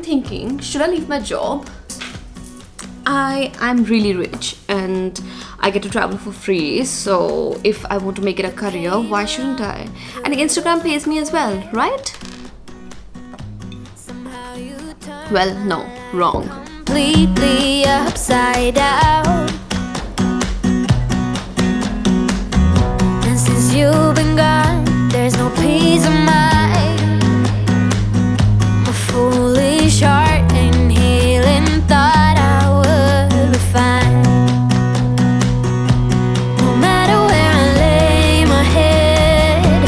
thinking, should I leave my job? I'm really rich and I get to travel for free, so if I want to make it a career, why shouldn't I? And Instagram pays me as well, right? Well, no, wrong. Completely upside down. And since you've been gone, there's no peace of mind. My foolish heart and healing thought I would be fine. No matter where I lay my head,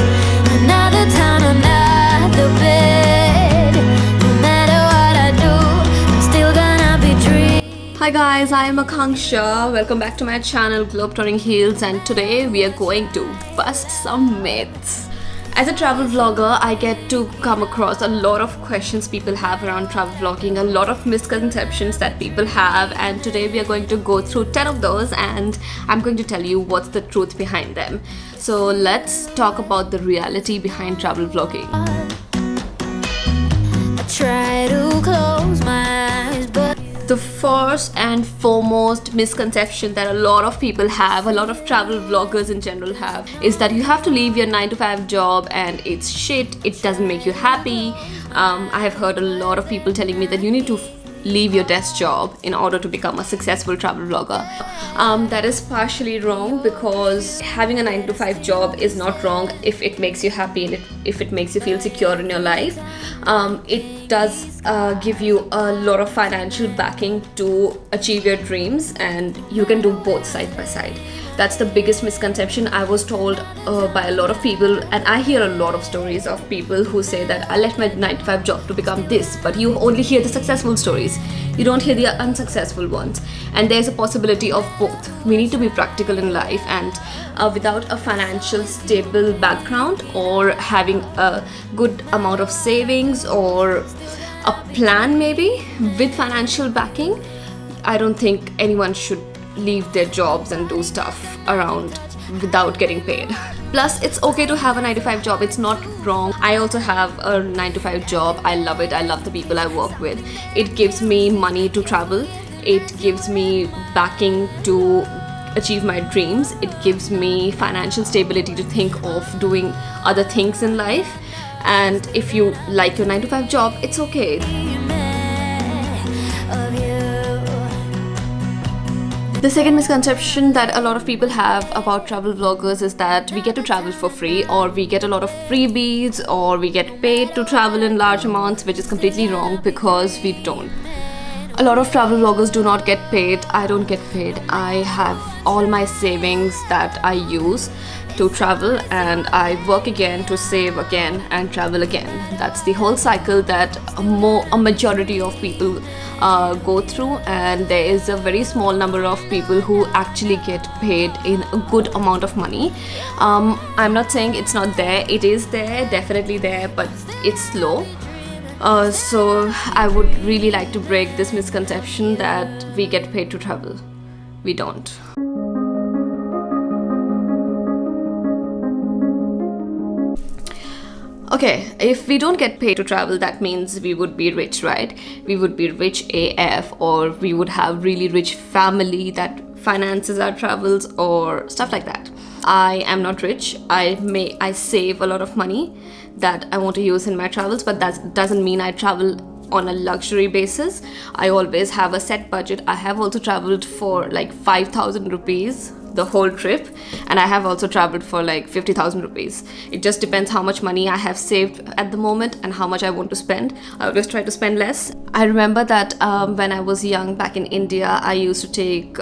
another town, another bed. No matter what I do, I'm still gonna be dreaming. Hi guys, I am Akanksha. Welcome back to my channel Globetrotting Heels, and today we are going to bust some myths. As a travel vlogger, I get to come across a lot of questions people have around travel vlogging, a lot of misconceptions that people have, and today we are going to go through 10 of those and I'm going to tell you what's the truth behind them. So let's talk about the reality behind travel vlogging. I try to close my eyes, but The first and foremost misconception that a lot of people have, a lot of travel vloggers in general have, is that you have to leave your 9-to-5 job and it's shit, it doesn't make you happy. I have heard a lot of people telling me that you need to leave your desk job in order to become a successful travel vlogger. That is partially wrong, because having a 9-to-5 job is not wrong if it makes you happy and if it makes you feel secure in your life. It does give you a lot of financial backing to achieve your dreams, and you can do both side by side. That's the biggest misconception I was told by a lot of people, and I hear a lot of stories of people who say that I left my 9-to-5 job to become this, but you only hear the successful stories. You don't hear the unsuccessful ones, and there's a possibility of both. We need to be practical in life, and without a financial stable background or having a good amount of savings or a plan maybe with financial backing, I don't think anyone should leave their jobs and do stuff around without getting paid. Plus, it's okay to have a 9-to-5 job, it's not wrong. I also have a 9-to-5 job. I love it. I love the people I work with. It gives me money to travel, it gives me backing to achieve my dreams, it gives me financial stability to think of doing other things in life. And if you like your 9-to-5 job, it's okay. of you. The second misconception that a lot of people have about travel vloggers is that we get to travel for free, or we get a lot of freebies, or we get paid to travel in large amounts, which is completely wrong, because we don't. A lot of travel vloggers do not get paid. I don't get paid. I have all my savings that I use to travel, and I work again to save again and travel again. That's the whole cycle that a majority of people go through, and there is a very small number of people who actually get paid in a good amount of money. I'm not saying it's not there. It is there, definitely there, but it's slow. So I would really like to break this misconception that we get paid to travel. We don't. Okay, if we don't get paid to travel, that means we would be rich, right? We would be rich AF, or we would have really rich family that finances our travels or stuff like that. I am not rich. I save a lot of money that I want to use in my travels, but that doesn't mean I travel on a luxury basis. I always have a set budget. I have also traveled for like 5,000 rupees the whole trip, and I have also traveled for like 50,000 rupees. It just depends how much money I have saved at the moment and how much I want to spend. I always try to spend less. I remember that when I was young back in India, I used to take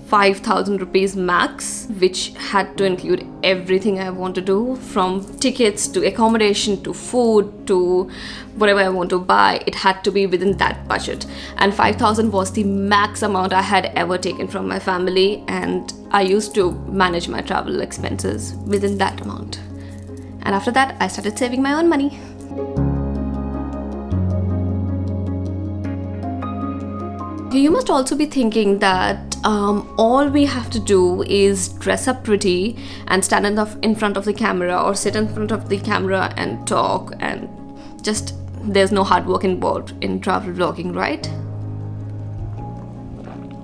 5,000 rupees max, which had to include everything I want to do, from tickets to accommodation to food to whatever I want to buy. It had to be within that budget, and 5,000 was the max amount I had ever taken from my family, and I used to manage my travel expenses within that amount. And after that, I started saving my own money. You must also be thinking that all we have to do is dress up pretty and stand in front of the camera, or sit in front of the camera and talk and just there's no hard work involved in travel vlogging, right?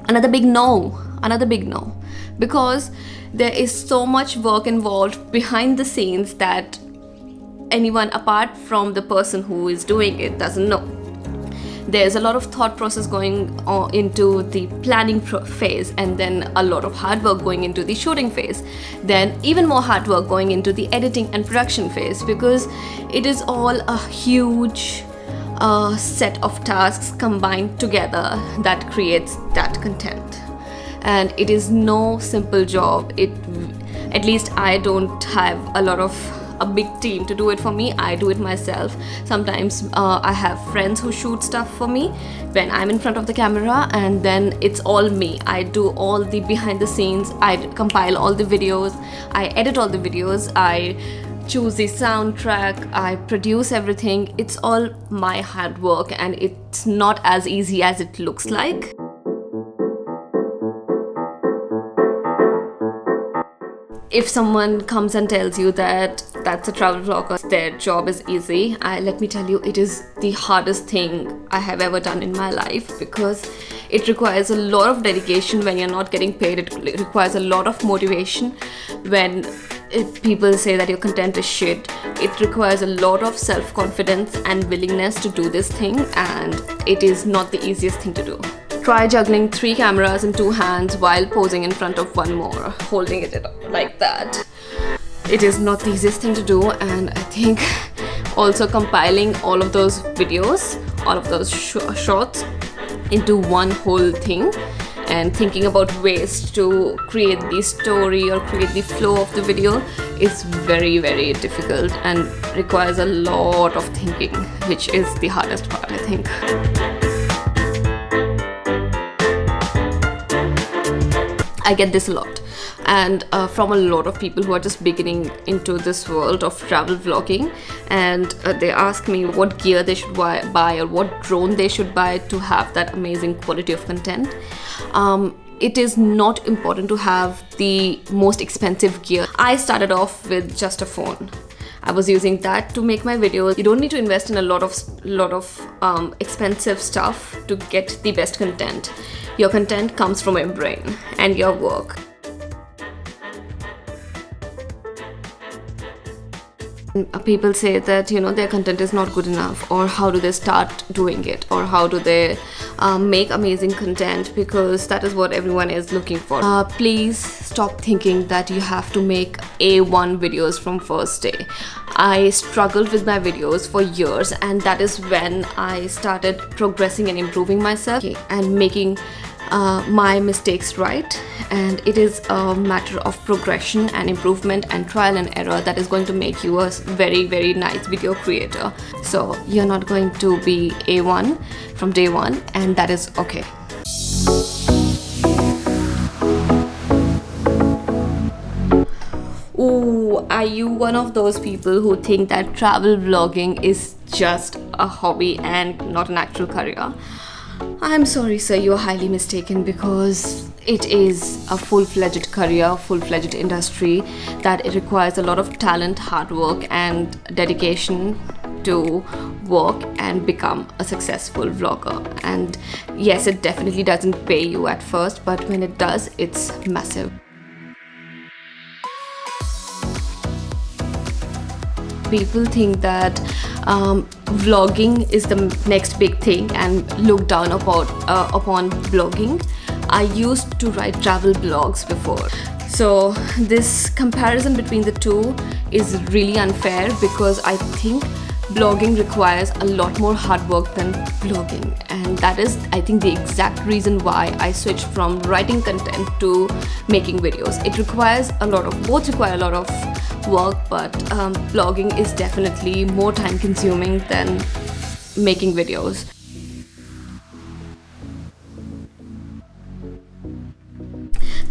Another big no. Because there is so much work involved behind the scenes that anyone apart from the person who is doing it doesn't know. There's a lot of thought process going into the planning phase, and then a lot of hard work going into the shooting phase, then even more hard work going into the editing and production phase, because it is all a huge set of tasks combined together that creates that content. And it is no simple job. At least I don't have a big team to do it for me. I do it myself. Sometimes I have friends who shoot stuff for me when I'm in front of the camera, and then it's all me. I do all the behind the scenes. I compile all the videos. I edit all the videos. I choose the soundtrack. I produce everything. It's all my hard work, and it's not as easy as it looks like. If someone comes and tells you that that's a travel vlogger, their job is easy, let me tell you, it is the hardest thing I have ever done in my life, because it requires a lot of dedication when you're not getting paid. It requires a lot of motivation when people say that your content is shit. It requires a lot of self-confidence and willingness to do this thing, and it is not the easiest thing to do. Try juggling 3 cameras in 2 hands while posing in front of 1 more, holding it like that. It is not the easiest thing to do, and I think also compiling all of those videos, all of those shorts into one whole thing, and thinking about ways to create the story or create the flow of the video is very, very difficult and requires a lot of thinking, which is the hardest part, I think. I get this a lot, and from a lot of people who are just beginning into this world of travel vlogging, and they ask me what gear they should buy or what drone they should buy to have that amazing quality of content. It is not important to have the most expensive gear. I started off with just a phone. I was using that to make my videos. You don't need to invest in a lot of expensive stuff to get the best content. Your content comes from your brain and your work. People say that their content is not good enough, or how do they start doing it, or how do they make amazing content, because that is what everyone is looking for. Please stop thinking that you have to make A1 videos from first day. I struggled with my videos for years, and that is when I started progressing and improving myself and making my mistakes right. And it is a matter of progression and improvement and trial and error that is going to make you a very, very nice video creator. So you're not going to be A1 from day one, and that is okay. Ooh, are you one of those people who think that travel vlogging is just a hobby and not an actual career? I'm sorry, sir, you're highly mistaken, because it is a full-fledged career, full-fledged industry that it requires a lot of talent, hard work and dedication to work and become a successful vlogger. And yes, it definitely doesn't pay you at first, but when it does, it's massive. People think that vlogging is the next big thing and look down upon blogging. I used to write travel blogs before. So this comparison between the two is really unfair, because I think blogging requires a lot more hard work than vlogging, and that is, I think, the exact reason why I switched from writing content to making videos. Both require a lot of work, but blogging is definitely more time consuming than making videos.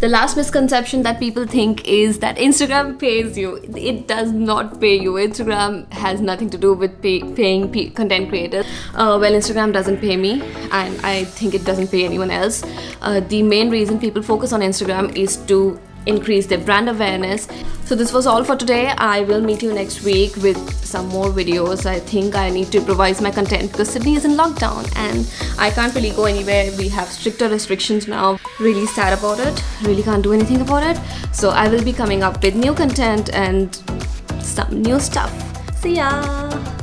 The last misconception that people think is that Instagram pays you. It does not pay you. Instagram has nothing to do with paying content creators. Well, Instagram doesn't pay me, and I think it doesn't pay anyone else. The main reason people focus on Instagram is to increase their brand awareness. So this was all for today. I will meet you next week with some more videos. I think I need to improvise my content because Sydney is in lockdown and I can't really go anywhere. We have stricter restrictions now. Really sad about it. Really can't do anything about it. So I will be coming up with new content and some new stuff. See ya!